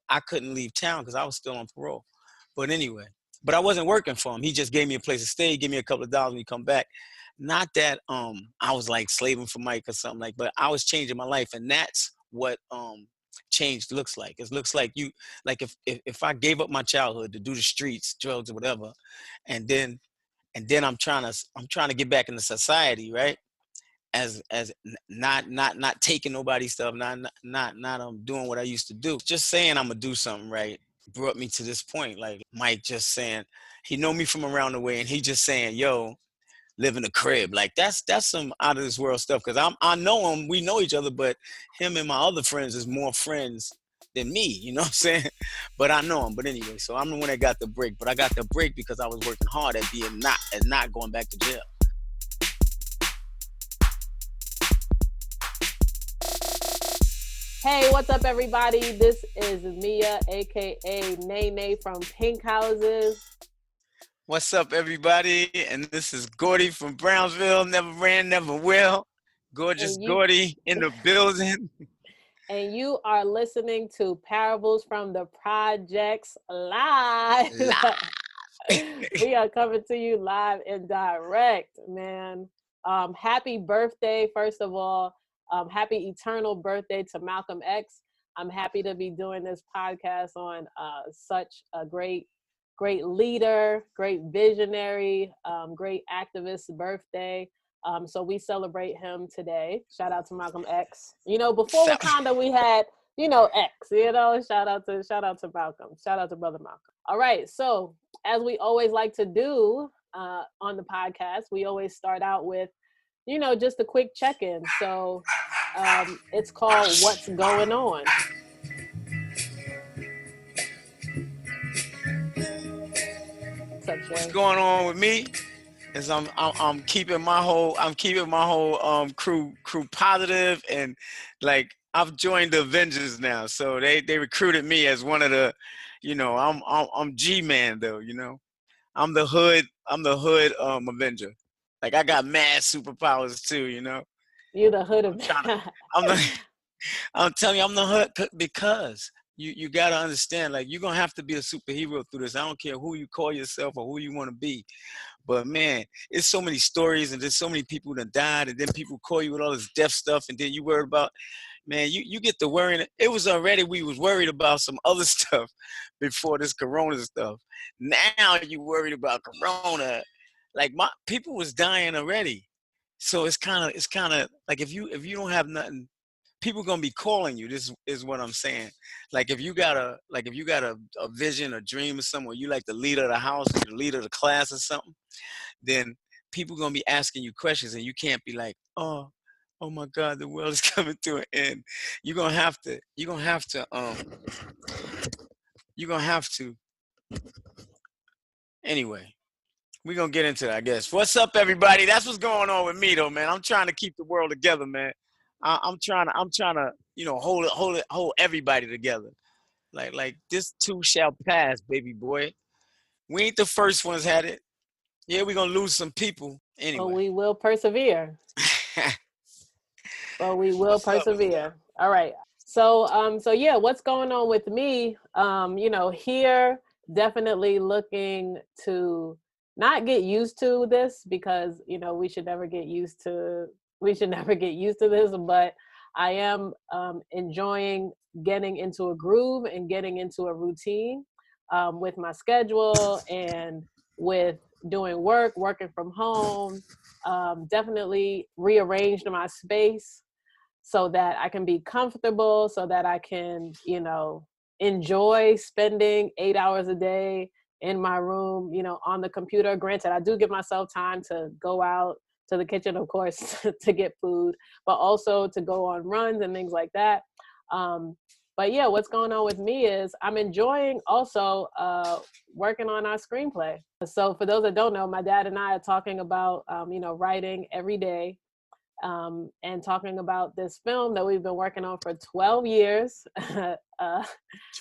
I couldn't leave town because I was still on parole. But anyway, but I wasn't working for him. He just gave me a place to stay, give me a couple of dollars when he come back. Not that I was like slaving for Mike or something like, but I was changing my life, and that's what change looks like. It looks like you like if I gave up my childhood to do the streets, drugs or whatever, and then I'm trying to get back into society, right? As not taking nobody's stuff, not doing what I used to do. Just saying I'm gonna do something right brought me to this point. Like Mike just saying he know me from around the way, and he just saying, "Yo, live in a crib." Like that's some out of this world stuff. Cause I know him, we know each other, but him and my other friends is more friends than me. You know what I'm saying? But I know him. But anyway, so I'm the one that got the break. But I got the break because I was working hard at being not going back to jail. Hey, what's up, everybody? This is Mia, aka Nene from Pink Houses. What's up, everybody? And this is Gordy from Brownsville. Never ran, never will. Gorgeous Gordy in the building. And you are listening to Parables from the Projects live. We are coming to you live and direct, man. Happy birthday, first of all. Happy eternal birthday to Malcolm X. I'm happy to be doing this podcast on such a great leader, great visionary, great activist birthday. So we celebrate him today. Shout out to Malcolm X. You know, before Wakanda, we had, X, shout out to Malcolm. Shout out to Brother Malcolm. All right. So as we always like to do on the podcast, we always start out with, just a quick check-in. So it's called What's Going On. What's going on with me is I'm keeping my whole crew positive, and like I've joined the Avengers now. So they recruited me as one of the, I'm G-Man though, I'm the hood Avenger. Like I got mad superpowers too, You're the hood of I'm telling you, I'm the hood because you gotta understand, like you're gonna have to be a superhero through this. I don't care who you call yourself or who you want to be, but man, it's so many stories and there's so many people that died, and then people call you with all this death stuff, and then you worry about, man, you get to worrying. It was already, we was worried about some other stuff before this corona stuff. Now you worried about corona. Like my people was dying already. So it's kind of like if you don't have nothing, people gonna be calling you. This is what I'm saying. Like if you got a vision, a dream or something, or you like the leader of the house, or the leader of the class or something, then people gonna be asking you questions, and you can't be like, oh my God, the world is coming to an end. You're gonna have to. Anyway. We're going to get into it, I guess. What's up, everybody? That's what's going on with me, though, man. I'm trying to keep the world together, man. I'm trying to, hold everybody together. Like this too shall pass, baby boy. We ain't the first ones had it. Yeah, we're going to lose some people. Anyway. But we will persevere. What's persevere. All right. So yeah, what's going on with me? Here, definitely looking to not get used to this, because we should never get used to this, but I am enjoying getting into a groove and getting into a routine with my schedule and with working from home. Definitely rearranged my space so that I can be comfortable, so that I can enjoy spending 8 hours a day in my room, on the computer. Granted, I do give myself time to go out to the kitchen, of course, to get food, but also to go on runs and things like that. But yeah, what's going on with me is I'm enjoying also working on our screenplay. So for those that don't know, my dad and I are talking about, writing every day, and talking about this film that we've been working on for 12 years.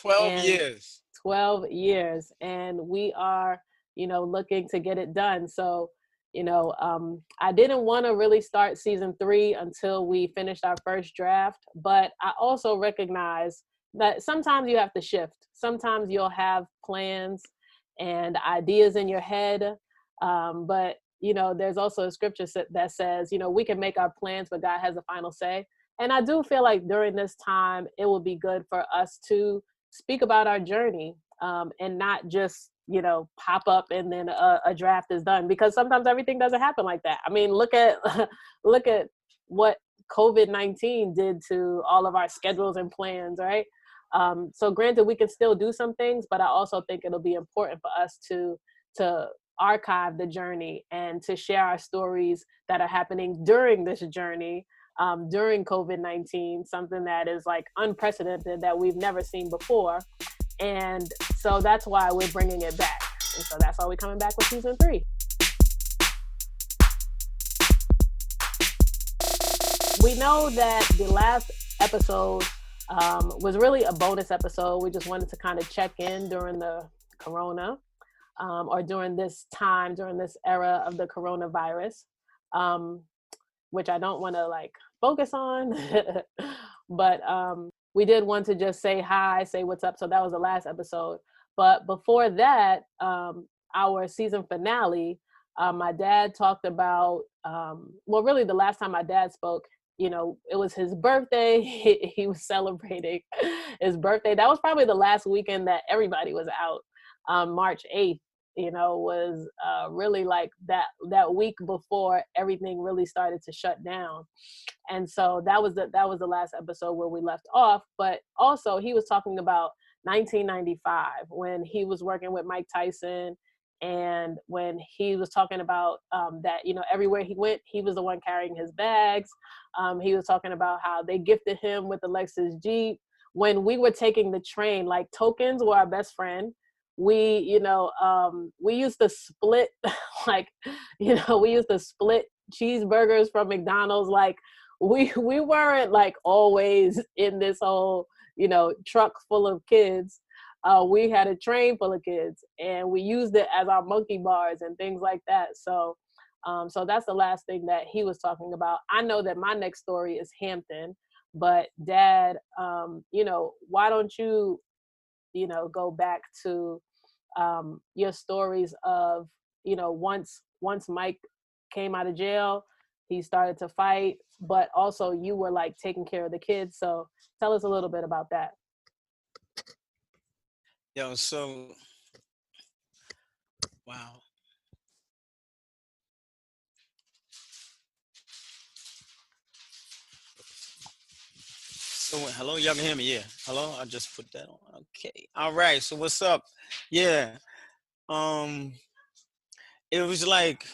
12 years. 12 years. And we are, looking to get it done. So, I didn't want to really start season 3 until we finished our first draft, but I also recognize that sometimes you have to shift. Sometimes you'll have plans and ideas in your head, but there's also a scripture that says, we can make our plans, but God has the final say. And I do feel like during this time, it will be good for us to speak about our journey, and not just pop up and then a draft is done, because sometimes everything doesn't happen like that. I mean, look at look at what COVID-19 did to all of our schedules and plans, right? So granted, we can still do some things, but I also think it'll be important for us to archive the journey and to share our stories that are happening during this journey, during COVID-19, something that is like unprecedented, that we've never seen before. And so that's why we're bringing it back. And so that's why we're coming back with season 3. We know that the last episode was really a bonus episode. We just wanted to kind of check in during the corona, or during this time, during this era of the coronavirus, which I don't want to like focus on, but we did want to just say hi, say what's up. So that was the last episode. But before that, our season finale, my dad talked about, well, really the last time my dad spoke, it was his birthday. He was celebrating his birthday. That was probably the last weekend that everybody was out. March 8th, was really like that week before everything really started to shut down. And so that was the last episode where we left off. But also he was talking about 1995, when he was working with Mike Tyson, and when he was talking about that, everywhere he went, he was the one carrying his bags. He was talking about how they gifted him with the Lexus Jeep. When we were taking the train, like tokens were our best friend. We used to split like, we used to split cheeseburgers from McDonald's. Like we weren't like always in this whole, truck full of kids. We had a train full of kids, and we used it as our monkey bars and things like that. So that's the last thing that he was talking about. I know that my next story is Hampton, but Dad, why don't you, go back to your stories of, once Mike came out of jail, he started to fight, but also you were like taking care of the kids. So tell us a little bit about that. Yo, so wow. So hello, y'all can hear me? Yeah. Hello, I just put that on. Okay. All right. So what's up? Yeah. Um, it was like,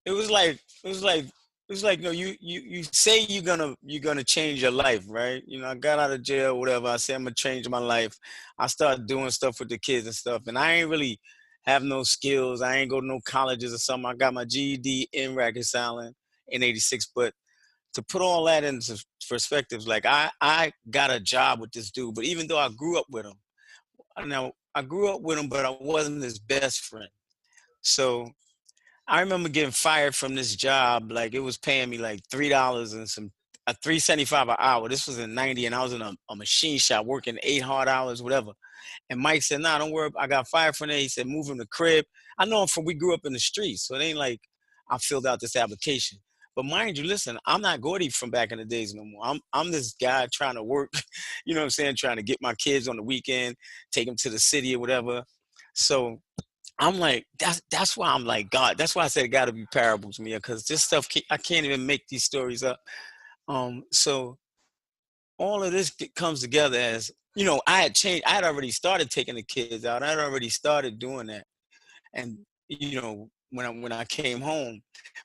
it was like, it was like, it was like, you say you're gonna change your life, right? I got out of jail, whatever. I say I'm gonna change my life. I started doing stuff with the kids and stuff, and I ain't really have no skills. I ain't go to no colleges or something. I got my GED in reconciling in '86, but to put all that into perspectives, like I got a job with this dude, but even though I grew up with him, now I grew up with him, but I wasn't his best friend. So I remember getting fired from this job. Like it was paying me like $3 and some $3.75 an hour. This was in '90, and I was in a machine shop working 8 hard hours, whatever. And Mike said, "Nah, don't worry. I got fired from there." He said, "Move him to crib." I know him from we grew up in the streets, so it ain't like I filled out this application. But mind you, listen, I'm not Gordy from back in the days no more. I'm this guy trying to work, you know what I'm saying, trying to get my kids on the weekend, take them to the city or whatever. So I'm like, that's why I'm like God. That's why I said it got to be parables, Mia, because this stuff I can't even make these stories up. So all of this comes together as I had changed. I had already started taking the kids out. I had already started doing that, and when I came home,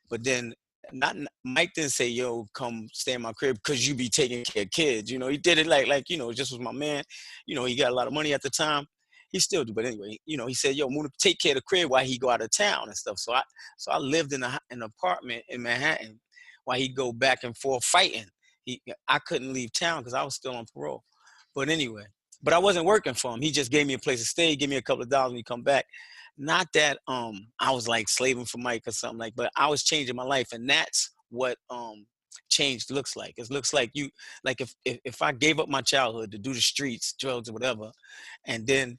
but then not Mike didn't say, "Yo, come stay in my crib because you be taking care of kids." He did it like just was my man. He got a lot of money at the time. He still do, but anyway, he said, "Yo, move to take care of the crib while he go out of town and stuff." So I lived in an apartment in Manhattan while he go back and forth fighting. I couldn't leave town because I was still on parole. But anyway, but I wasn't working for him. He just gave me a place to stay, give me a couple of dollars when he come back. Not that I was like slaving for Mike or something like, but I was changing my life, and that's what change looks like. It looks like you, like if I gave up my childhood to do the streets, drugs or whatever, and then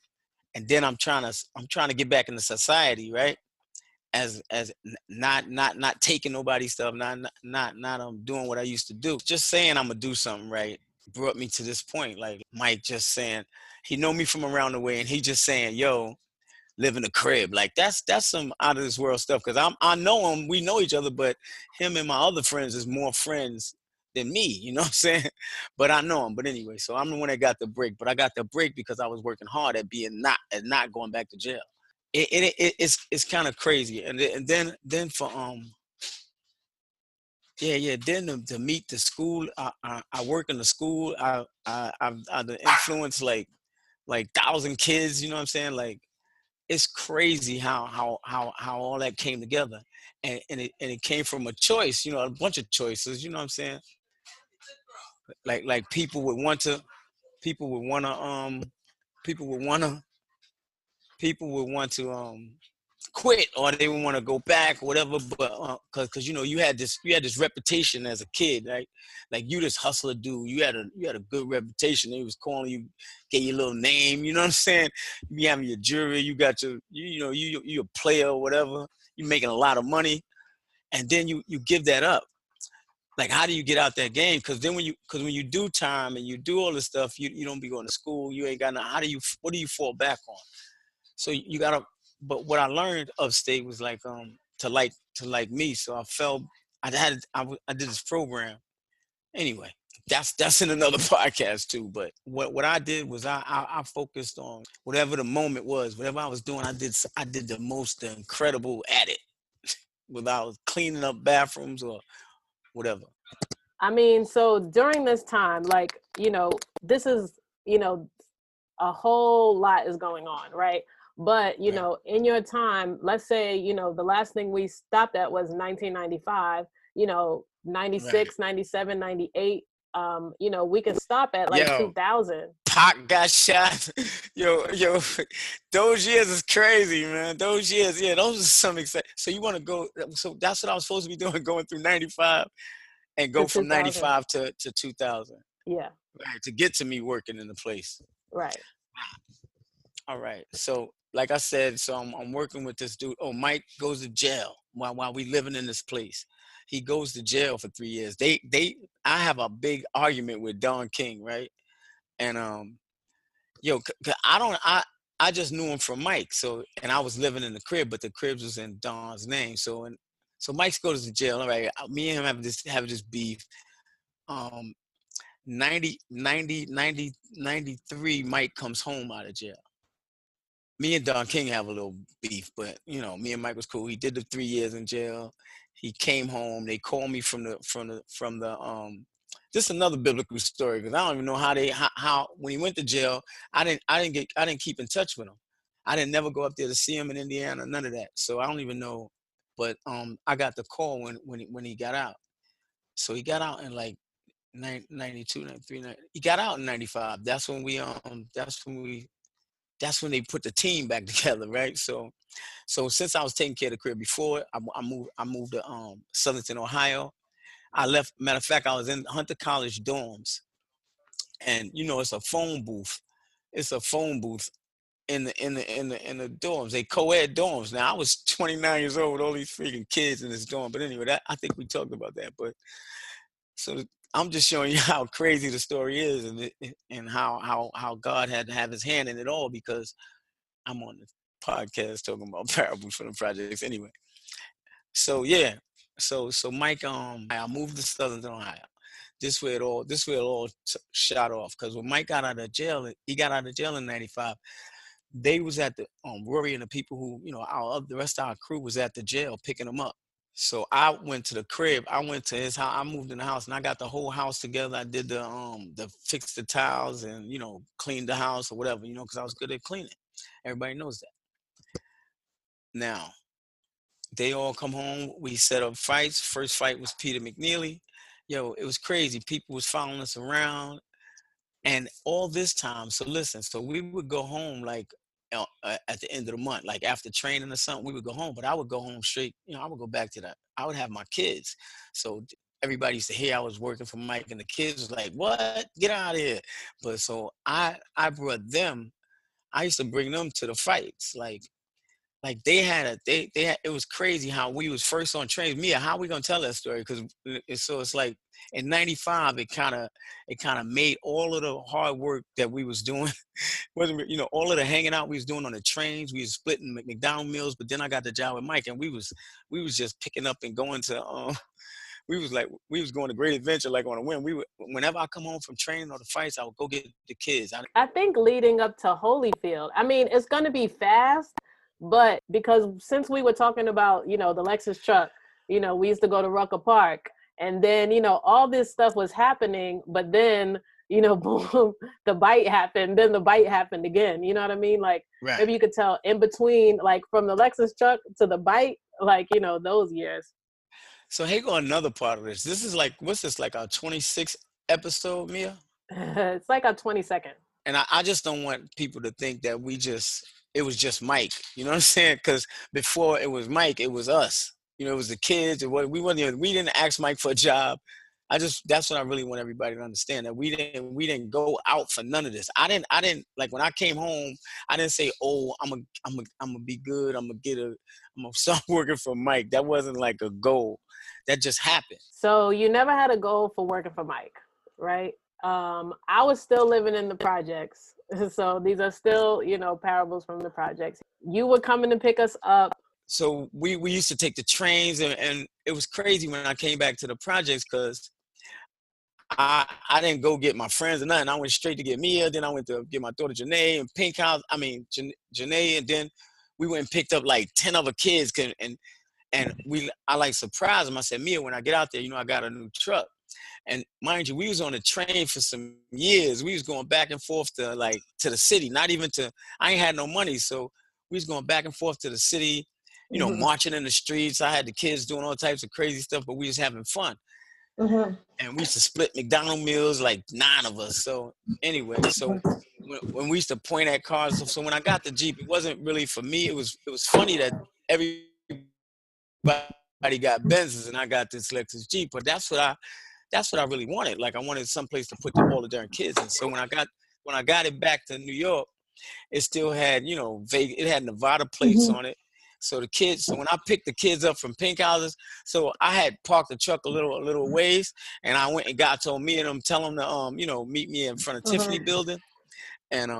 I'm trying to get back into society, right? Not taking nobody's stuff, not doing what I used to do. Just saying I'm gonna do something right brought me to this point. Like Mike just saying, he know me from around the way, and he just saying, "Yo, live in a crib." Like that's some out of this world stuff. Cause I know him, we know each other, but him and my other friends is more friends than me. You know what I'm saying? But I know him. But anyway, so I'm the one that got the break. But I got the break because I was working hard at being not going back to jail. It's kind of crazy. And then for yeah, then to meet the school, I work in the school. I the influence like 1,000 kids. You know what I'm saying? Like it's crazy how all that came together, and it came from a choice. You know, a bunch of choices. You know what I'm saying? Like people would want to people would want to people would want to quit, or they would want to go back or whatever, but because you had this reputation as a kid, right? Like you this hustler dude, you had a good reputation. They was calling you, get your little name, you know what I'm saying? You be having your jewelry, you got your you a player or whatever, you making a lot of money, and then you give that up. Like how do you get out that game? Because when you do time and you do all this stuff, you don't be going to school, you ain't got no, what do you fall back on? So you gotta. But what I learned upstate was like to like me. So I felt I did this program anyway. That's in another podcast too. But what I did was I focused on whatever the moment was, whatever I was doing. I did the most incredible at it without cleaning up bathrooms or whatever. I mean, so during this time, like, this is, a whole lot is going on, right? But, Right. in your time, let's say, the last thing we stopped at was 1995, Right. 96, 97, 98. We can stop at like Yo, 2000. Pac got shot. Yo, those years is crazy, man. Those years, yeah, those are some exciting. So you want to go? So that's what I was supposed to be doing, going through '95 and To go from 2000. '95 to 2000, Yeah, right? To get to me working in the place. right. All right. So, like I said, so I'm working with this dude. Oh, Mike goes to jail while we living in this place. He goes to jail for 3 years. I have a big argument with Don King, right? And yo, 'cause I just knew him from Mike. So, and I was living in the crib, but the cribs was in Don's name. So Mike goes to jail. All right, me and him have this beef. Um, 93, Mike comes home out of jail. Me and Don King have a little beef, but me and Mike was cool. He did the 3 years in jail. He came home. They called me from the. This is another biblical story because I don't even know how when he went to jail, I didn't keep in touch with him. I didn't never go up there to see him in Indiana, none of that. So I don't even know. But I got the call when he got out. So he got out in like 92, 93, 90. He got out in 95. That's when they put the team back together, right? So since I was taking care of the crib before, I moved to Southington, Ohio. I left. Matter of fact, I was in Hunter College dorms, and it's a phone booth. It's a phone booth in the dorms. They co-ed dorms. Now I was 29 years old with all these freaking kids in this dorm. But anyway, I think we talked about that. But so I'm just showing you how crazy the story is, and how God had to have His hand in it all because I'm on the podcast talking about parables for the projects anyway. So yeah, so Mike, I moved to Southern Ohio. This way it all shot off because when Mike got out of jail, he got out of jail in '95. They was at the Rory and the people who the rest of our crew was at the jail picking him up. So I went to the crib. I went to his house. I moved in the house and I got the whole house together. I did the fix the tiles and cleaned the house or whatever, because I was good at cleaning. Everybody knows that. Now they all come home. We set up fights. First fight was Peter McNeely. Yo, it was crazy. People was following us around, and all this time. So listen. So we would go home like at the end of the month, like after training or something. We would go home, but I would go home straight. I would go back to that. I would have my kids. So everybody used to hear I was working for Mike, and the kids was like, "What? Get out of here!" But so I brought them. I used to bring them to the fights, like they had they had, it was crazy how we was first on trains. Mia, how we gonna tell that story? Because so it's like in '95, it kind of made all of the hard work that we was doing, wasn't all of the hanging out we was doing on the trains. We was splitting McDonald meals, but then I got the job with Mike, and we was just picking up and going to we was going to Great Adventure like on a whim. Whenever I come home from training or the fights, I would go get the kids. I think leading up to Holyfield, I mean, it's going to be fast, but because since we were talking about, the Lexus truck, we used to go to Rucker Park, and then, all this stuff was happening, but then, boom, the bite happened, then the bite happened again. You know what I mean? Like, Right. maybe you could tell in between, like from the Lexus truck to the bite, like, those years. So here go another part of this. This is like, what's this, like our 26th episode, Mia? It's like a 20-second. And I just don't want people to think that it was just Mike. You know what I'm saying? Because before it was Mike, it was us. It was the kids. We didn't ask Mike for a job. That's what I really want everybody to understand, that we didn't go out for none of this. I didn't like when I came home, I didn't say, oh, I'm gonna be good. I'm gonna start working for Mike. That wasn't like a goal. That just happened. So you never had a goal for working for Mike, right? I was still living in the projects. So these are still, parables from the projects. You were coming to pick us up. So we used to take the trains, and it was crazy when I came back to the projects because I didn't go get my friends or nothing. I went straight to get Mia. Then I went to get my daughter Janae and Pink House. I mean, Janae, and then we went and picked up like 10 other kids. And I like surprised them. I said, Mia, when I get out there, I got a new truck. And mind you, we was on the train for some years. We was going back and forth to the city, not even to, I ain't had no money. So we was going back and forth to the city, Mm-hmm. marching in the streets. I had the kids doing all types of crazy stuff, but we was having fun. Mm-hmm. And we used to split McDonald meals, like 9 of us. So anyway, so when we used to point at cars, so when I got the Jeep, it wasn't really for me. It was funny that everybody got Benzes and I got this Lexus Jeep, but that's what I really wanted. Like I wanted someplace to put all the darn kids in. So when I got it back to New York, it still had, it had Nevada plates on it. So when I picked the kids up from Pink Houses, so I had parked the truck a little ways, and I went and told me and them, tell them to meet me in front of Tiffany Building. And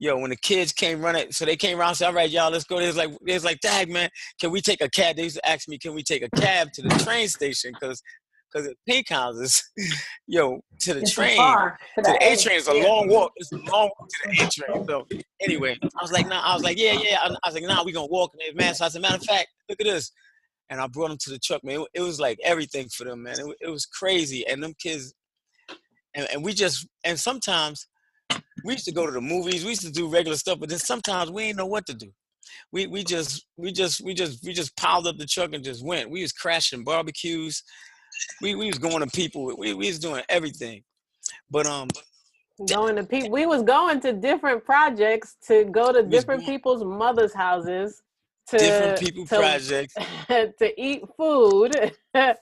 when the kids came running, so they came around and said, all right, y'all, let's go. There's like, dag, man, can we take a cab? They used to ask me, can we take a cab to the train station? Because at Pink Houses, to the It's so train, far to the A train, it's a long walk. It's a long walk to the A train. So anyway, I was like, nah. I was like, yeah. I was like, nah, we gonna walk. And man, so I said, matter of fact, look at this. And I brought them to the truck, man. It was like everything for them, man. It was crazy. And them kids, and sometimes we used to go to the movies. We used to do regular stuff, but then sometimes we didn't know what to do. We just piled up the truck and just went. We was crashing barbecues. We was going to people. We was doing everything. But Going to people. We was going to different projects to go to we was different going people's mothers' houses different to people to projects. to eat food. I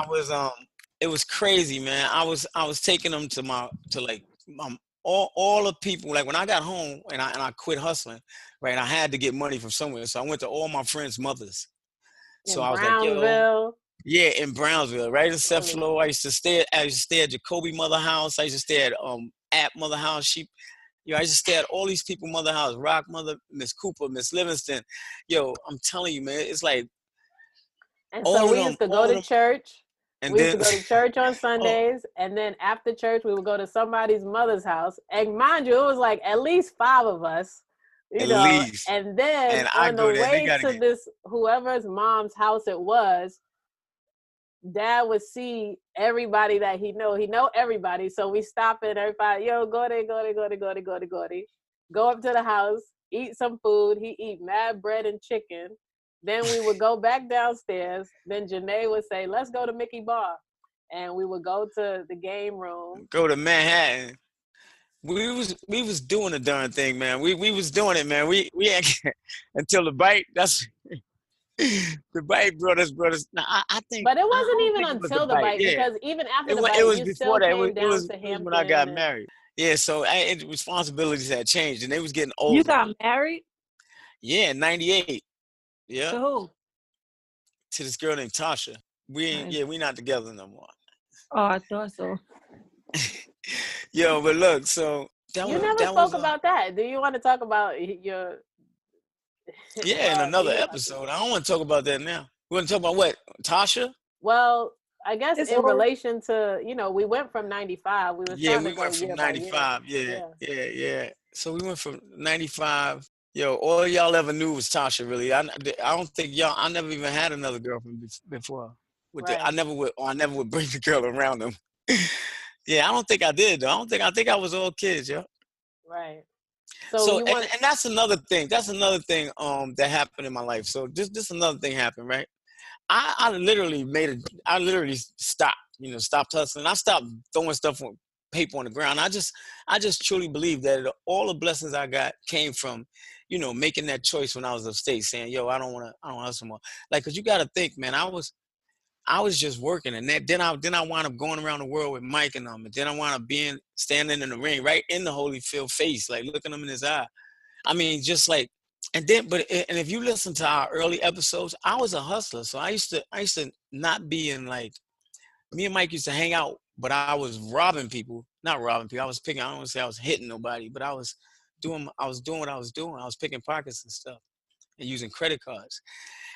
was it was crazy, man. I was taking them to like all the people. Like when I got home and I quit hustling, right? I had to get money from somewhere, so I went to all my friends' mothers. So In I was like, yo, Brownsville. yeah, in Brownsville, right in South Florida. I used to stay at Jacoby Mother House. I used to stay at App Mother House. I used to stay at all these people Mother House, Rock Mother, Miss Cooper, Miss Livingston. Yo, I'm telling you, man, it's like And so all of we them, used to go all of to them, church. and We used to then go to church on oh, Sundays, and then after church, we would go to somebody's mother's house. And mind you, it was like at least 5 of us, at least, And then and I on the go there, and they way gotta to get this whoever's mom's house it was, Dad would see everybody that he know. He know everybody, so we stop at everybody. Yo, Gordy, Gordy, Gordy, Gordy, Gordy, Gordy. Go up to the house, eat some food. He eat mad bread and chicken. Then we would go back downstairs. Then Janae would say, "Let's go to Mickey Bar," and we would go to the game room. go to Manhattan. We was doing the darn thing, man. We was doing it, man. We until the bite. The bite brought us. Now, I think But it I wasn't don't even think it was the until the bite. bite, Yeah, because even after the it bite, was you still before that. came down to It was when I got Hampton and married. Yeah, so responsibilities had changed, and they was getting You older. got married? Yeah, in '98. Yeah, To who? to this girl named Tasha. We ain't. Nice. Yeah, we not together no more. Oh, I thought so. Yo, but look, so you never that spoke was about that. Do you want to talk about your yeah, in another you episode. I don't want to talk about that now. We want to talk about what Tasha. well, I guess It's in all relation to, we went from 95. We was Yeah, trying we to go went from year by year. 95. Yeah, Yeah. yeah, yeah. So we went from 95. Yo, all y'all ever knew was Tasha, really. I don't think y'all, I never even had another girlfriend before. Right. I never would bring the girl around them. Yeah, I don't think I did, though. I think I was all kids, yo. Right. So So, you want and that's another thing. That's another thing that happened in my life. So, this another thing happened, right? I literally I literally stopped, stopped hustling. I stopped throwing stuff on paper on the ground. I just truly believe that all the blessings I got came from, making that choice when I was upstate, saying, yo, I don't hustle more. Like, cause you got to think, man, I was just working, and then I wound up going around the world with Mike and them, and then I wound up standing in the ring, right in the Holyfield face, like looking him in his eye. I mean, just like, and if you listen to our early episodes, I was a hustler. So I used to not be in like, me and Mike used to hang out, but I was robbing people, not robbing people. I was picking, I don't want to say I was hitting nobody, but I was doing what I was doing. I was picking pockets and stuff and using credit cards.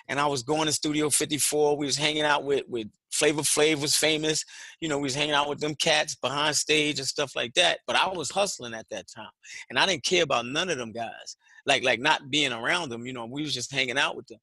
And I was going to Studio 54. We was hanging out with Flavor Flav was famous. We was hanging out with them cats behind stage and stuff like that. But I was hustling at that time. And I didn't care about none of them guys. Like not being around them, we was just hanging out with them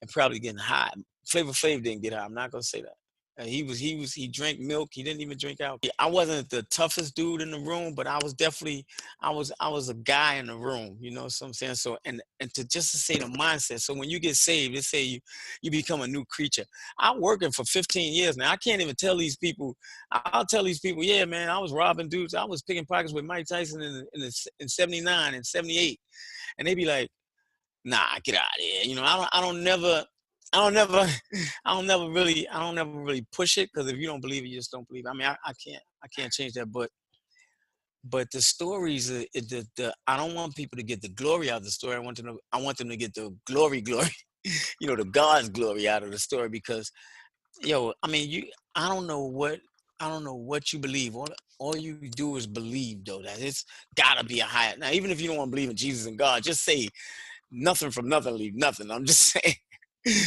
and probably getting high. Flavor Flav didn't get high. I'm not gonna say that. He drank milk. He didn't even drink alcohol. I wasn't the toughest dude in the room, but I was definitely I was a guy in the room. You know what I'm saying? So and to just to say the mindset. So when you get saved, they say you become a new creature. I'm working for 15 years now. I can't even tell these people. I'll tell these people, yeah, man, I was robbing dudes. I was picking pockets with Mike Tyson in '79 and '78, and they be like, nah, get out of here. I don't never, I don't never really push it, because if you don't believe it, you just don't believe it. I mean, I can't change that. But the stories, I don't want people to get the glory out of the story. I want them to get the glory, the God's glory out of the story. Because, yo, I mean, I don't know what you believe. All you do is believe, though, that it's gotta be a higher. Now, even if you don't want to believe in Jesus and God, just say nothing from nothing, leave nothing. I'm just saying.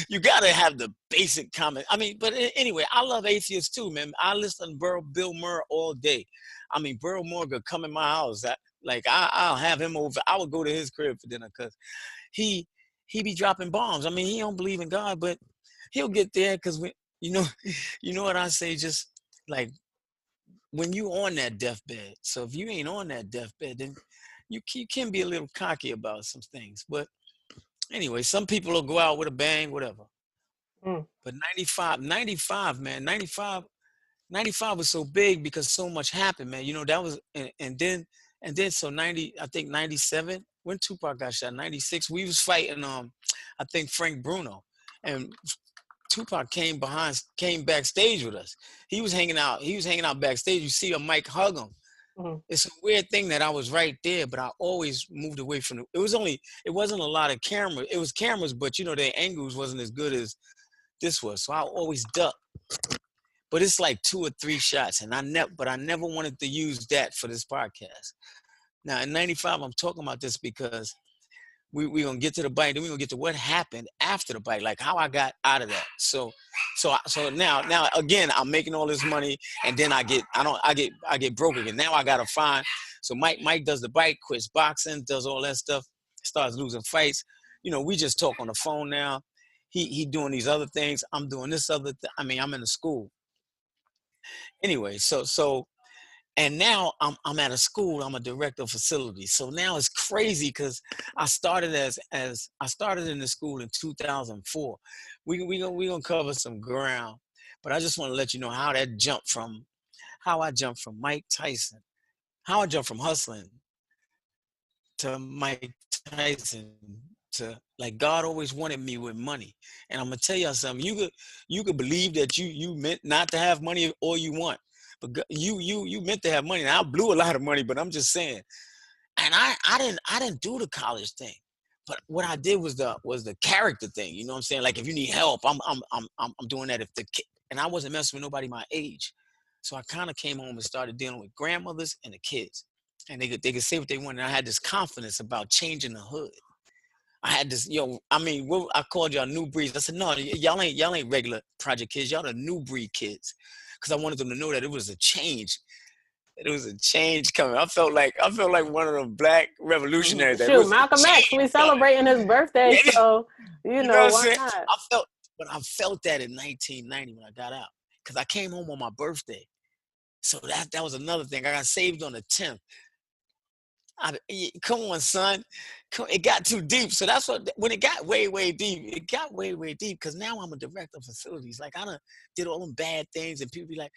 You gotta have the basic comment. I mean, but anyway, I love atheists too, man. I listen to Bill Murray all day. I mean, Bill Murray could come in my house. I'll have him over. I would go to his crib for dinner, because he he be dropping bombs. I mean, he don't believe in God, but he'll get there, because you know, you know what I say. Just like when you on that deathbed. So if you ain't on that deathbed, then you can be a little cocky about some things. But anyway, some people will go out with a bang, whatever. mm, But 95, man, 95 was so big because so much happened, man. That was, and then so 90, I think 97, when Tupac got shot, 96, we was fighting, I think Frank Bruno. And Tupac came backstage with us. He was hanging out backstage. You see a Mike hug him. mm. It's a weird thing that I was right there, but I always moved away from it wasn't a lot of camera. It was cameras, but their angles wasn't as good as this was. So I always ducked. But it's like 2 or 3 shots, and I never wanted to use that for this podcast. Now in '95, I'm talking about this because we're gonna get to the bite, then we're gonna get to what happened after the bite, like how I got out of that. So now again, I'm making all this money, and then I get broke again. Now I gotta find. So Mike does the bite, quits boxing, does all that stuff, starts losing fights. We just talk on the phone now. He doing these other things. I'm doing this other. I mean, I'm in the school anyway. And now I'm at a school. I'm a director of facilities. So now it's crazy, because I started I started in the school in 2004. We gonna cover some ground, but I just want to let you know how I jumped from Mike Tyson, how I jumped from hustling to Mike Tyson like God always wanted me with money. And I'm gonna tell y'all something. You could believe that you meant not to have money all you want, but you meant to have money. Now I blew a lot of money, but I'm just saying. And I didn't do the college thing. But what I did was the character thing. You know what I'm saying? Like if you need help, I'm doing that. If the kid, and I wasn't messing with nobody my age, so I kind of came home and started dealing with grandmothers and the kids, and they could say what they wanted. And I had this confidence about changing the hood. I had this, I mean, I called y'all new breeds. I said, no, y'all ain't regular project kids. Y'all the new breed kids, because I wanted them to know that it was a change. It was a change coming. I felt like one of the black revolutionaries. That it Shoot, was a Malcolm X, change we coming. celebrating his birthday, Yeah, so you know what I'm why saying? not? I felt that in 1990 when I got out, because I came home on my birthday. So that was another thing. I got saved on the 10th. Come on, son. It got too deep. So that's what, when it got way, way deep, it got way, way deep. Because now I'm a director of facilities. Like I done did all them bad things, and people be like,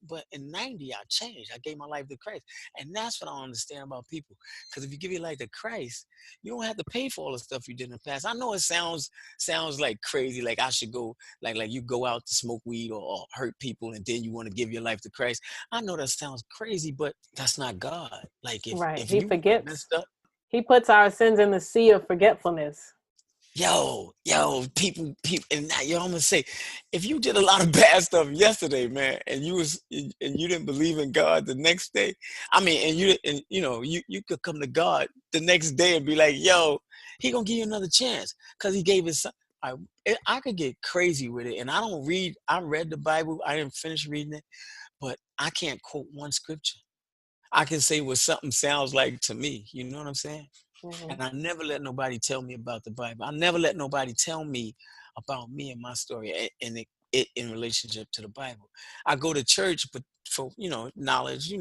but in 90, I changed. I gave my life to Christ. And that's what I don't understand about people. Because if you give your life to Christ, you don't have to pay for all the stuff you did in the past. I know it sounds like crazy, like I should go, like you go out to smoke weed or hurt people, and then you want to give your life to Christ. I know that sounds crazy, but that's not God. Like Right. if He you forgets. messed up, He puts our sins in the sea of forgetfulness. people, and now I'm gonna say, if you did a lot of bad stuff yesterday, man, and you didn't believe in God the next day, I mean, you could come to God the next day and be like, yo, he gonna give you another chance because he gave his son. I could get crazy with it, and I don't read. I read the Bible. I didn't finish reading it, but I can't quote one scripture. I can say what something sounds like to me. You know what I'm saying? Hmm. And I never let nobody tell me about the Bible. I never let nobody tell me about me and my story and it in relationship to the Bible. I go to church, but for knowledge, you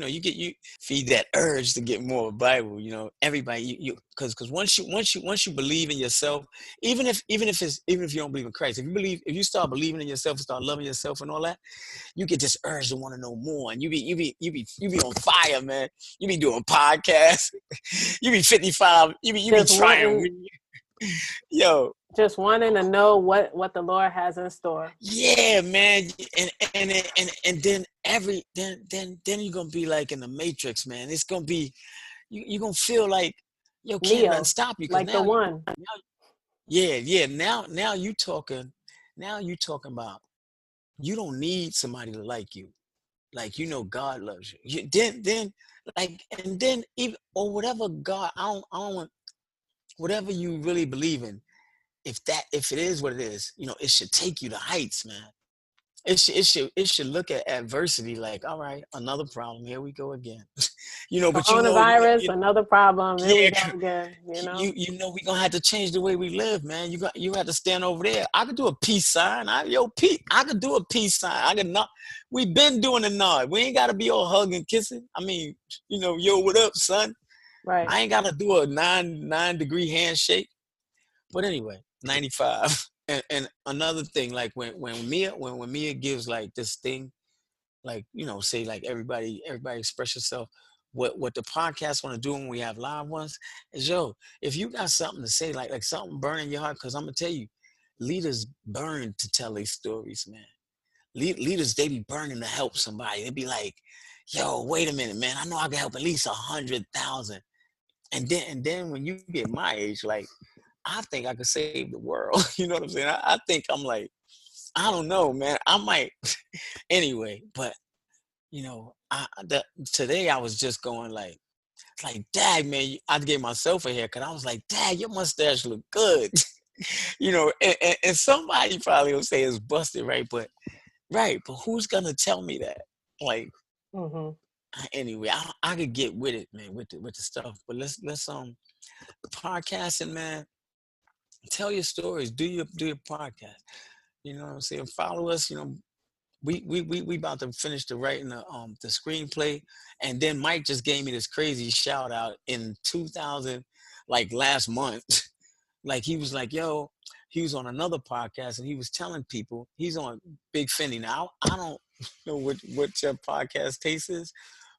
feed that urge to get more Bible. Everybody, because once you believe in yourself, even if you don't believe in Christ, if you start believing in yourself and start loving yourself and all that, you get this urge to want to know more, and you be on fire, man. You be doing podcasts. You be 55. You be Just trying. wanting, Yo, just wanting to know what the Lord has in store. yeah, man. And then then you're gonna be like in the Matrix, man. It's gonna be you're gonna feel like can't nothing Neo, stop you, because like the one. yeah. Now you talking. Now you talking about you don't need somebody to like you. Like God loves you. Then like, and then even or whatever God, I don't want whatever you really believe in. If it is what it is, it should take you to heights, man. It should look at adversity like, all right, another problem. Here we go again. But Coronavirus, another problem. Here we yeah, go again, we gonna have to change the way we live, man. You have to stand over there. I could do a peace sign. I could do a peace sign. I could not. We've been doing a nod. We ain't gotta be all hugging, kissing. I mean, yo, what up, son? Right. I ain't gotta do a nine degree handshake. But anyway, 95. And another thing, like when Mia gives like this thing, like say like everybody express yourself. What the podcast want to do when we have live ones is, if you got something to say, like something burning your heart, because I'm gonna tell you, leaders burn to tell their stories, man. Leaders, they be burning to help somebody. They be like, yo, wait a minute, man. I know I can help at least 100,000. And then when you get my age, like, I think I could save the world. You know what I'm saying? I think I'm like, I don't know, man. I might anyway, but today I was just going like, Dad, man, I gave myself a haircut. I was like, Dad, your mustache look good. And somebody probably will say it's busted, right? But who's gonna tell me that? Like, Hmm. anyway, I could get with it, man, with the stuff. But let's podcasting, man. Tell your stories. Do your podcast. You know what I'm saying? Follow us. We about to finish the writing the screenplay, and then Mike just gave me this crazy shout out in 2000, like last month. Like he was like, yo, he was on another podcast and he was telling people he's on Big Fendi. Now I don't know what your podcast taste is,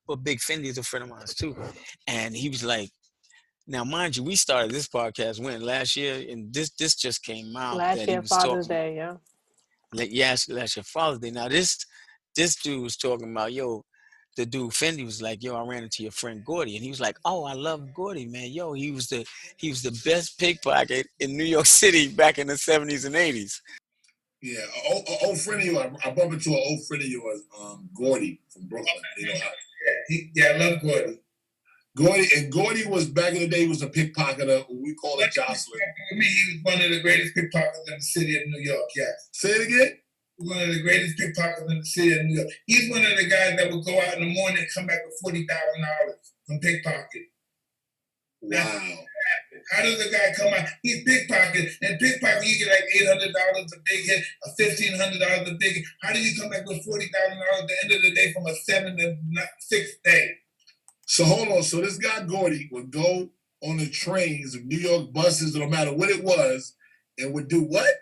but Big Fendi is a friend of mine too, and he was like, Now, mind you, we started this podcast when last year, and this just came out Last that he year, was Father's talking. Day, yeah. Like, yes, last year Father's Day. Now this dude was talking about, yo, the dude Fendi was like, yo, I ran into your friend Gordy, and he was like, oh, I love Gordy, man. Yo, he was the best pickpocket in New York City back in the 70s and 80s. Yeah, an old friend of yours. I bumped into an old friend of yours, Gordy from Brooklyn. I love Gordy. Gordy was back in the day. He was a pickpocketer. We call it Jocelyn. For me, he was one of the greatest pickpockets in the city of New York. Yes. Say it again. One of the greatest pickpockets in the city of New York. He's one of the guys that would go out in the morning and come back with $40,000 from pickpocket. Wow. How does a guy come out? He's pickpocket, and pickpocket, you get like $800 a big hit, a $1,500 a big hit. How do you come back with $40,000 at the end of the day from a 7 to 6 day? So hold on. So this guy Gordy would go on the trains of New York buses, no matter what it was, and would do what?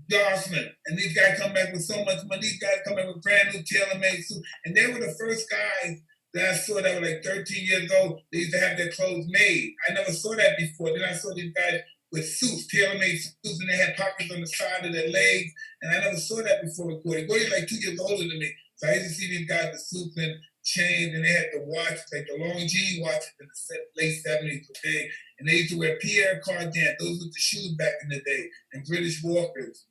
Jocelyn. And these guys come back with so much money. These guys come back with brand new tailor-made suits. And they were the first guys that I saw that were like 13 years old. They used to have their clothes made. I never saw that before. Then I saw these guys with suits, tailor-made suits, and they had pockets on the side of their legs. And I never saw that before with Gordy. Gordy's like 2 years older than me. So I used to see these guys with suits and chains, and they had the watch, like the long jean watches in the late 70s were big. And they used to wear Pierre Cardin. Those were the shoes back in the day. And British Walkers.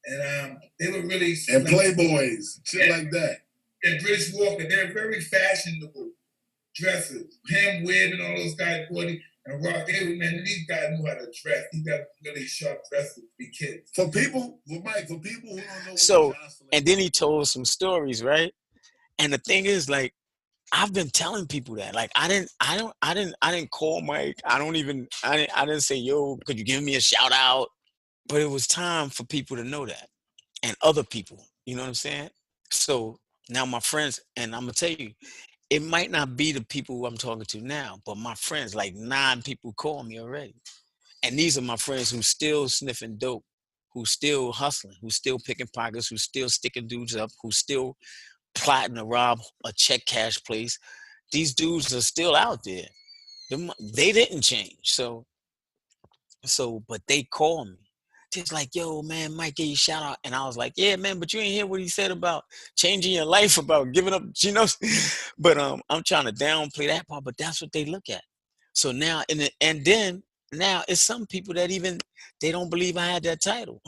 And they were really... And Playboys, shit like that. And British Walker, they're very fashionable dresses. Him, Webb, and all those guys, Gordy and Rock, these guys knew how to dress. These got really sharp dresses to be kids. For people who don't know... So, and then he told some stories, right? And the thing is, like, I've been telling people that. Like, I didn't call Mike. I didn't say, yo, could you give me a shout out? But it was time for people to know that, and other people, you know what I'm saying? So now my friends, and I'm gonna tell you, it might not be the people who I'm talking to now, but my friends, like 9 people call me already. And these are my friends who still sniffing dope, who still hustling, who still picking pockets, who still sticking dudes up, who still plotting to rob a check cash place. These dudes are still out there. They didn't change. So, but they call me. Just like, yo, man, Mike gave you a shout out. And I was like, yeah, man, but you ain't hear what he said about changing your life, about giving up, you know? But I'm trying to downplay that part, but that's what they look at. So now, and then now it's some people that even, they don't believe I had that title.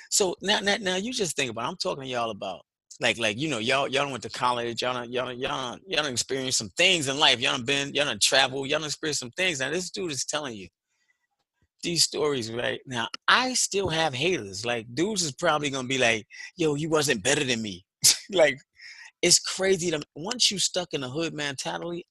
So now you just think about it. I'm talking to y'all about, like y'all done went to college, y'all done experienced some things in life. Y'all done traveled, y'all done experienced some things. Now this dude is telling you these stories right now. I still have haters. Like, dudes is probably gonna be like, yo, you wasn't better than me. Like, it's crazy to, once you stuck in a hood mentality,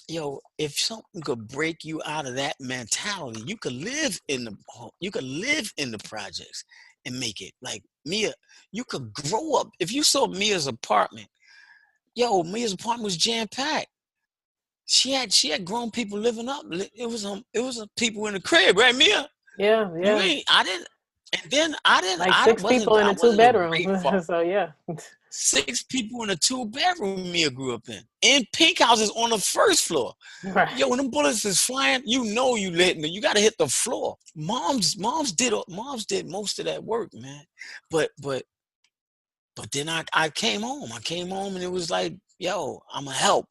yo, if something could break you out of that mentality, you could live in the projects and make it. Like Mia, you could grow up. If you saw Mia's apartment, yo, Mia's apartment was jam packed. She had grown people living up. It was people in the crib, right, Mia? Yeah, You yeah. ain't. I didn't. And then I didn't. Like I 6 people wasn't. in I a 2 wasn't a great bedroom. father. So yeah. 6 people in a 2-bedroom Mia grew up in pink houses on the first floor. Right. Yo, when them bullets is flying, you know you lit. You got to hit the floor. Moms did most of that work, man. But then I came home. I came home and it was like, yo, I'ma help,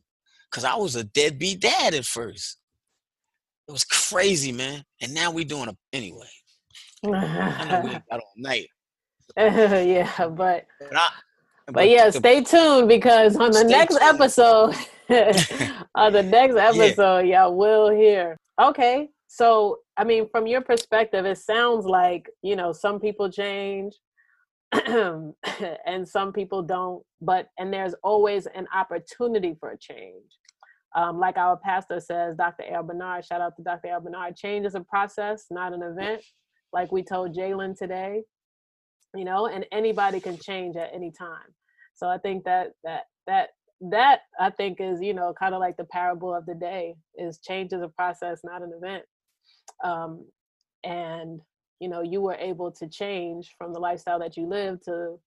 cause I was a deadbeat dad at first. It was crazy, man. And now we doing it anyway. I know we ain't got all night, Yeah, but but I But but yeah, the stay tuned because on the stay next tuned. episode, on the next Yeah. episode, y'all will hear. Okay. So, I mean, from your perspective, it sounds like, some people change and some people don't, and there's always an opportunity for a change. Like our pastor says, Dr. El Bernard, shout out to Dr. El Bernard, change is a process, not an event. Like we told Jalen today, and anybody can change at any time. So I think that I think is, kind of like the parable of the day, is change is a process, not an event. Um, and, you were able to change from the lifestyle that you lived to,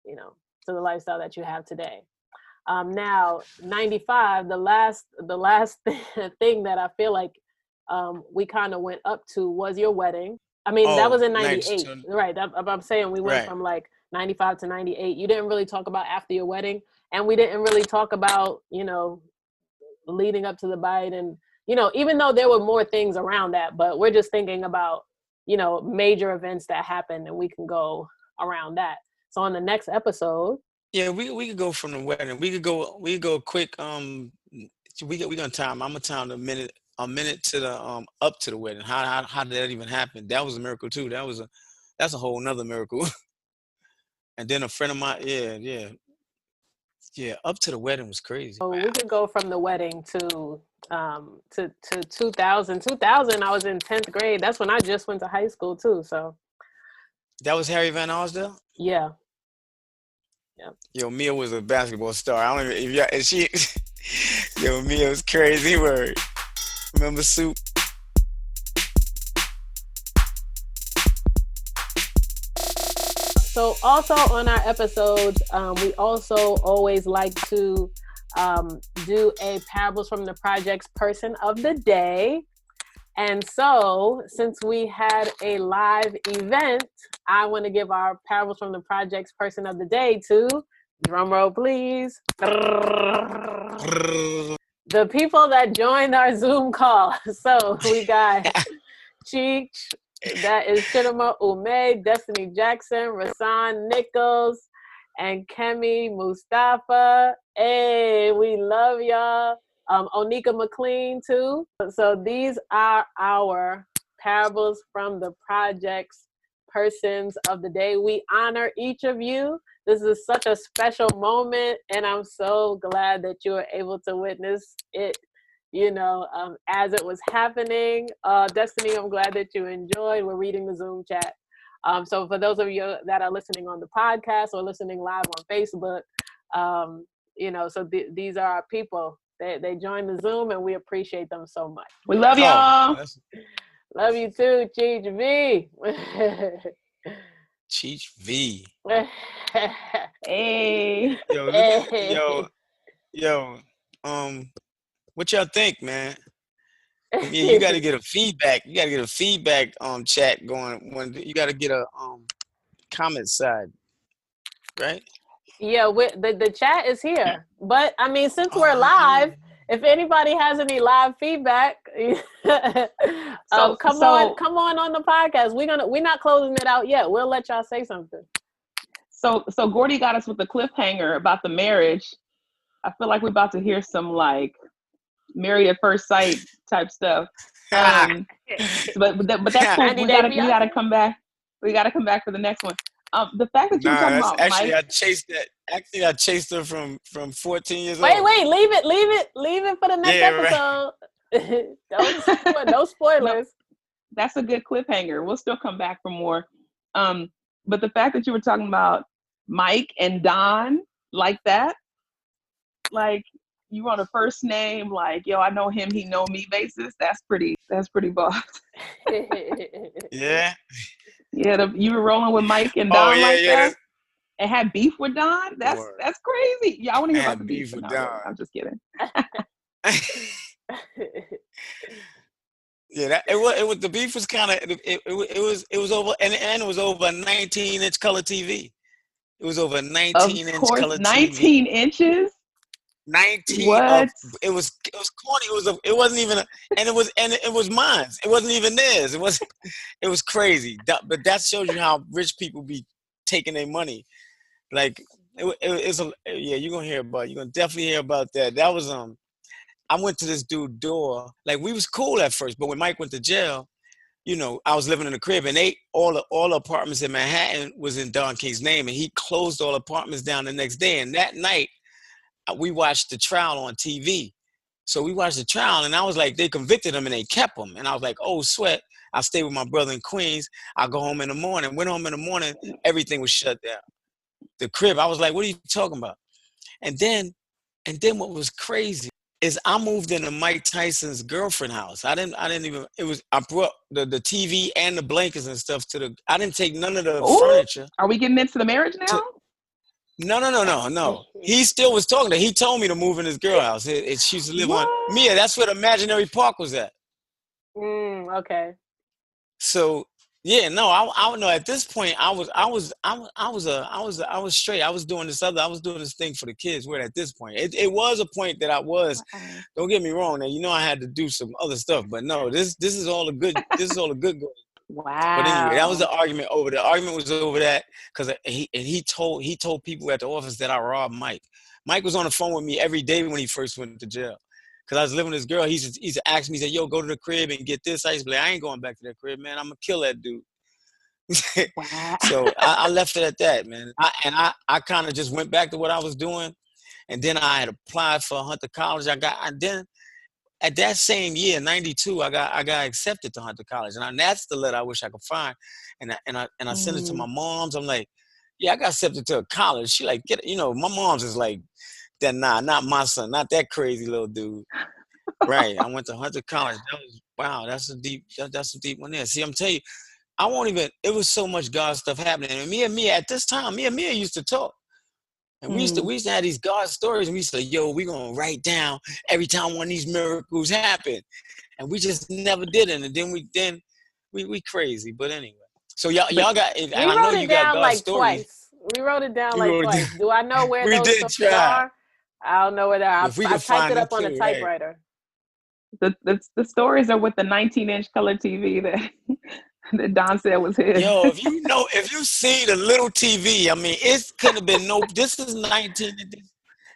to the lifestyle that you have today. Now, 95, the last thing that I feel like we kind of went up to was your wedding. I mean, that was in 98, right? I'm saying we went from like 95 to 98. You didn't really talk about after your wedding, and we didn't really talk about, leading up to the bite, and even though there were more things around that, but we're just thinking about major events that happened, and we can go around that. So on the next episode, yeah, we could go from the wedding. We could go quick. We gonna time. I'm gonna time a minute to the up to the wedding. How did that even happen? That was a miracle too. That's a whole nother miracle. And then a friend of mine, yeah, up to the wedding was crazy. so Wow. we could go from the wedding to 2000. 2000, I was in 10th grade. That's when I just went to high school too. So That was Harry Van Arsdale? yeah. Yo, Mia was a basketball star. I don't even, if y'all, and she, yo, Mia was crazy word. Remember Soup? So also on our episodes, we also always like to do a Parables from the Projects Person of the Day. And so since we had a live event, I want to give our Parables from the Projects Person of the Day to, drum roll please, the people that joined our Zoom call. So we got Cheech, that is Chinema Ume, Destiny Jackson, Rasan Nichols, and Kemi Mustafa. Hey, we love y'all. Onika McLean too. So these are our Parables from the Projects Persons of the Day. We honor each of you. This is such a special moment, and I'm so glad that you were able to witness it, as it was happening. Destiny, I'm glad that you enjoyed. We're reading the Zoom chat. So for those of you that are listening on the podcast or listening live on Facebook, so these are our people. They joined the Zoom, and we appreciate them so much. We love y'all. Love you too, Cheech V. Cheech V. Hey. Yo, what y'all think, man? I mean, you got to get a feedback. You got to get a feedback chat going. When you got to get a comment side, right? Yeah, the chat is here. But I mean, since we're live, if anybody has any live feedback, come on the podcast. We're not closing it out yet. We'll let y'all say something. So Gordy got us with the cliffhanger about the marriage. I feel like we're about to hear some like married at first sight type stuff. But that's cool. We gotta come back. We gotta come back for the next one. The fact that you were talking about actually, Mike. I chased her from 14 years old. Wait, leave it for the next episode. Right. No spoilers. No, that's a good cliffhanger. We'll still come back for more. But the fact that you were talking about Mike and Don like that, like you on a first name, like, yo, I know him, he know me basis. That's pretty boss. Yeah. Yeah, you were rolling with Mike and Don that, and had beef with Don. That's crazy. Yeah, I want to hear about the beef with Don. I'm just kidding. Yeah, it was the beef was kind of it was over and it was over a 19-inch color TV. It was over a 19-inch color 19 TV. inches. 19. What? It was corny. It wasn't even it was mine. It wasn't even theirs. It was crazy. But that shows you how rich people be taking their money. Like it's you're gonna definitely hear about that. That was I went to this dude's door. Like we was cool at first, but when Mike went to jail, I was living in a crib, and all the apartments in Manhattan was in Don King's name, and he closed all apartments down the next day. And that night, we watched the trial on TV. So we watched the trial, and I was like, they convicted him and they kept him. And I was like, oh, sweat. I stayed with my brother in Queens. I go home in the morning. Went home in the morning, everything was shut down. The crib, I was like, what are you talking about? And then what was crazy is I moved into Mike Tyson's girlfriend house. I brought the TV and the blankets and stuff I didn't take none of the furniture. Are we getting into the marriage now? No. He still was talking to her. He told me to move in his girl house. She used to live on Mia. What? That's where the imaginary park was at. Okay. So yeah, no, I don't know. At this point, I was straight. I was doing this thing for the kids. Where at this point, it was a point that I was. Wow. Don't get me wrong. Now you know I had to do some other stuff, but no, this is all the good. This is all the good. But anyway, that was Wow. the argument over. The argument was over that because he told people at the office that I robbed Mike. Mike was on the phone with me every day when he first went to jail. Cause I was living with this girl. He's asked me, he said, "Yo, go to the crib and get this." I used to be like, "I ain't going back to that crib, man. I'm gonna kill that dude." Wow. So I left it at that, man. I kind of just went back to what I was doing, and then I had applied for Hunter College. And then at that same year, '92, I got accepted to Hunter College, and that's the letter I wish I could find, and I sent it to my mom's. I'm like, "Yeah, I got accepted to a college." She like, my mom's is like, "That nah, not my son, not that crazy little dude." Right. I went to Hunter College. Wow, that's a deep one there. See, I'm telling you, I won't even, it was so much God stuff happening. And me at this time, me and Mia used to talk. And we used to have these God stories, and we used to say, "Yo, we're gonna write down every time one of these miracles happen." And we just never did it. And then we crazy. But anyway. So But y'all got, and We I know wrote you it got down God like stories. twice. We wrote it down We like wrote it twice. down. Do I know where We those did stories try. are? I don't know where they are. If we I could typed find it them up on a too, right? typewriter. the stories are with the 19-inch color TV that that Don said was his. Yo, if you see the little TV, I mean, it couldn't have been no. This is 19.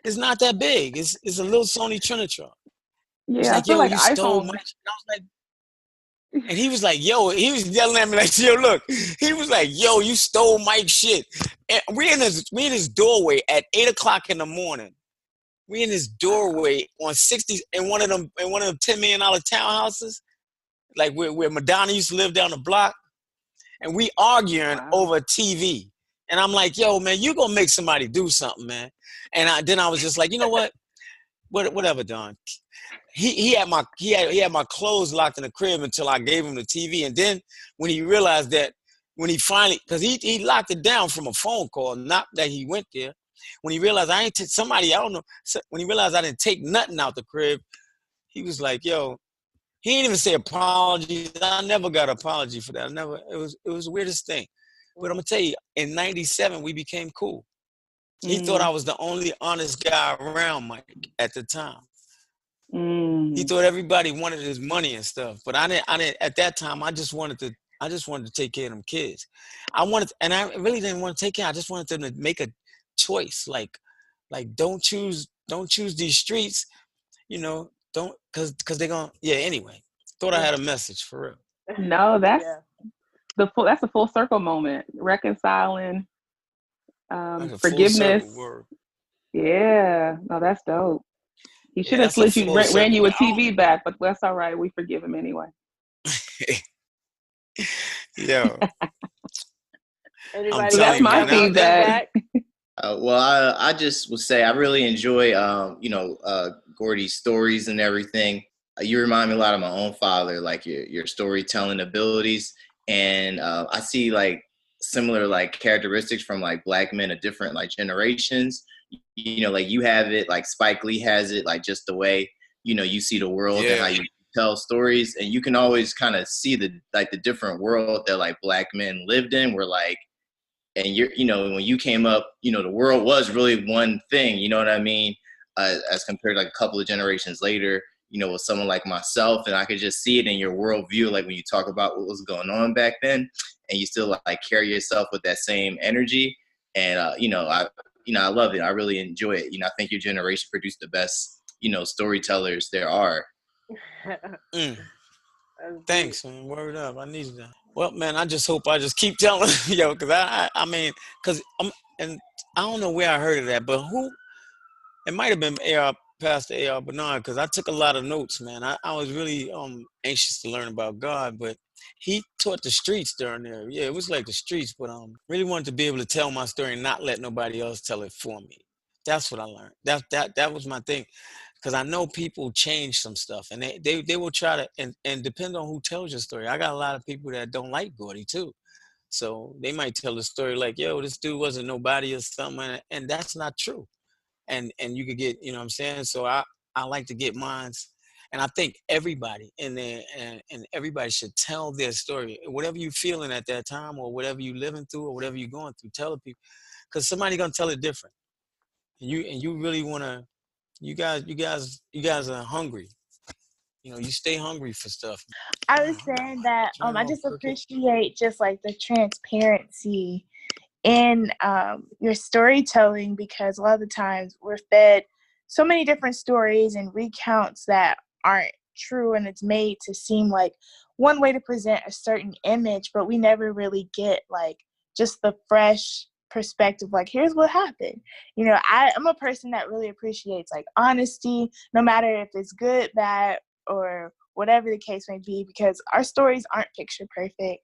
It's not that big. It's a little Sony Trinitron. He's Yeah, I like, feel "Yo, like you stole my iPhones. shit." And I was like, and he was like, "Yo," he was yelling at me like, "Yo, look." He was like, "Yo, you stole Mike's shit." And we in his doorway at 8 o'clock in the morning. We in his doorway on 60 in one of them $10 million townhouses, like where Madonna used to live down the block. And we arguing Wow. over TV. And I'm like, "Yo, man, you gonna make somebody do something, man." And then I was just like, "You know what? Whatever, Don." He had my clothes locked in the crib until I gave him the TV. And then when he realized that, when he finally, because he locked it down from a phone call, not that he went there. When he realized somebody, I don't know, when he realized I didn't take nothing out the crib, he was like, "Yo," he didn't even say apologies. I never got an apology for that. It was the weirdest thing. But I'm gonna tell you, in '97 we became cool. He thought I Mm, was the only honest guy around, Mike, at the time. He mm, thought everybody wanted his money and stuff. But I didn't at that time. I just wanted to take care of them kids. And I really didn't want to take care. I just wanted them to make a choice. Like don't choose these streets, don't, cause they're gonna, yeah, anyway. Thought I Yeah. had a message for real. no, Yeah. that's a full circle moment. Reconciling, Like a full forgiveness. circle word. Yeah, no, that's dope. He Yeah, should have that's a slid you full ran circle. you a But TV back, but that's all right. We forgive him anyway. yo, I'm Anybody So that's telling else you, my man. got some feedback. feedback? Well, I just would say I really enjoy, Gordy's stories and everything. You remind me a lot of my own father, like your storytelling abilities, and I see like similar like characteristics from like black men of different like generations. Like you have it, like Spike Lee has it, like just the way you see the world and how Yeah, you tell stories, and you can always kind of see the different world that like black men lived in. Where like and when you came up, the world was really one thing, you know what I mean, as compared to like a couple of generations later, with someone like myself. And I could just see it in your worldview, like when you talk about what was going on back then, and you still like carry yourself with that same energy. And I love it. I really enjoy it. I think your generation produced the best storytellers there are. mm, That's deep. thanks, man. Word up. I needed that. Well, man, I just hope I just keep telling yo, because I mean, because and I don't know where I heard of that, but who, it might have been Pastor A.R. Bernard, because I took a lot of notes, man. I was really anxious to learn about God, but he taught the streets during there. Yeah, it was like the streets, but really wanted to be able to tell my story and not let nobody else tell it for me. That's what I learned. That was my thing, because I know people change some stuff, and they will try to, and depend on who tells your story. I got a lot of people that don't like Gordy too. So they might tell a story like, yo, this dude wasn't nobody or something, and that's not true. And you could get, you know what I'm saying? So I like to get mines. And I think everybody in there and everybody should tell their story. Whatever you feeling at that time or whatever you living through or whatever you're going through, tell the people. Because somebody gonna tell it different. And you really wanna you guys are hungry. You know, you stay hungry for stuff. I was saying that Turn I off just crooked. appreciate just like the transparency in your storytelling, because a lot of the times we're fed so many different stories and recounts that aren't true, and it's made to seem like one way to present a certain image, but we never really get like just the fresh perspective, like here's what happened. You know, I'm a person that really appreciates like honesty, no matter if it's good, bad, or whatever the case may be, because our stories aren't picture perfect.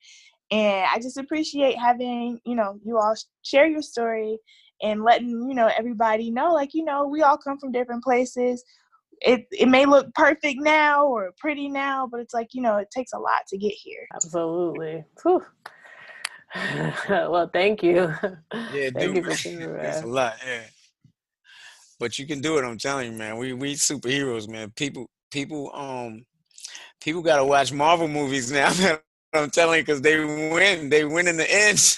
And I just appreciate having, you know, you all share your story and letting, you know, everybody know, like, you know, we all come from different places. It may look perfect now or pretty now, but it's like, you know, it takes a lot to get here. Absolutely. Whew. Well, thank you. Yeah, Thank do you man. for sharing It's a that. lot, yeah. But you can do it, I'm telling you, man. We superheroes, man. People gotta watch Marvel movies now. I'm telling you, because they win. They win in the end.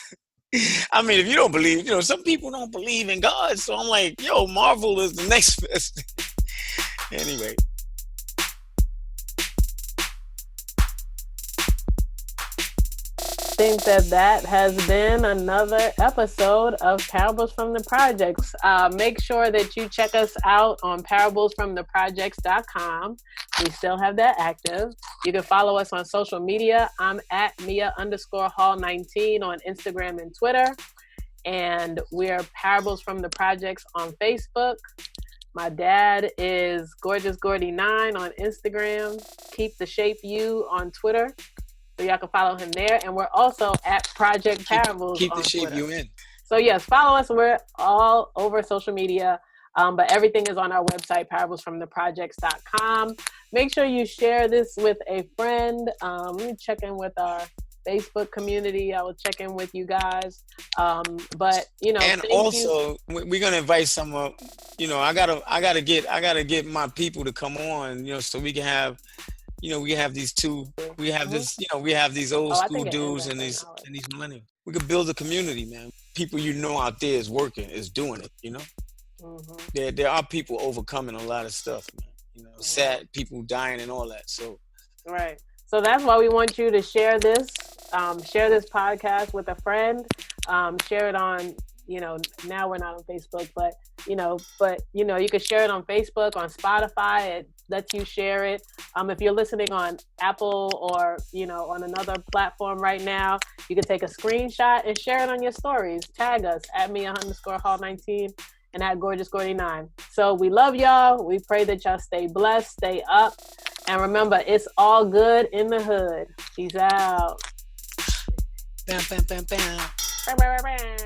I mean, if you don't believe, you know, some people don't believe in God. So I'm like, yo, Marvel is the next best. Anyway. Think that has been another episode of Parables from the Projects. Make sure that you check us out on parablesfromtheprojects.com. We still have that active. You can follow us on social media. I'm at Mia_Hall19 on Instagram and Twitter. And we're Parables from the Projects on Facebook. My dad is Gorgeous Gordy 9 on Instagram. Keep the Shape You on Twitter. So y'all can follow him there. And we're also at Project Parables Keep on the shape Twitter. you in. So yes, follow us. We're all over social media. But everything is on our website, parablesfromtheprojects.com. Make sure you share this with a friend. Let me check in with our Facebook community. I will check in with you guys. But you know, And also we're gonna invite some you know, I gotta get my people to come on, you know, so we can have, you know, we have these this, you know, we have these old school dudes and these millennials. We could build a community, man. People you know out there is working, is doing it, you know. There are people overcoming a lot of stuff, man. You know, sad people dying and all that. So right. So that's why we want you to share this podcast with a friend. Share it on, you know, now we're not on Facebook, but you know, you can share it on Facebook, on Spotify. It lets you share it. If you're listening on Apple or, you know, on another platform right now, you can take a screenshot and share it on your stories. Tag us at Mia_Hall19 and at Gorgeous Gordy 9. So we love y'all. We pray that y'all stay blessed, stay up. And remember, it's all good in the hood. Peace out. bam, bam, bam, bam. Bam, bam, bam, bam.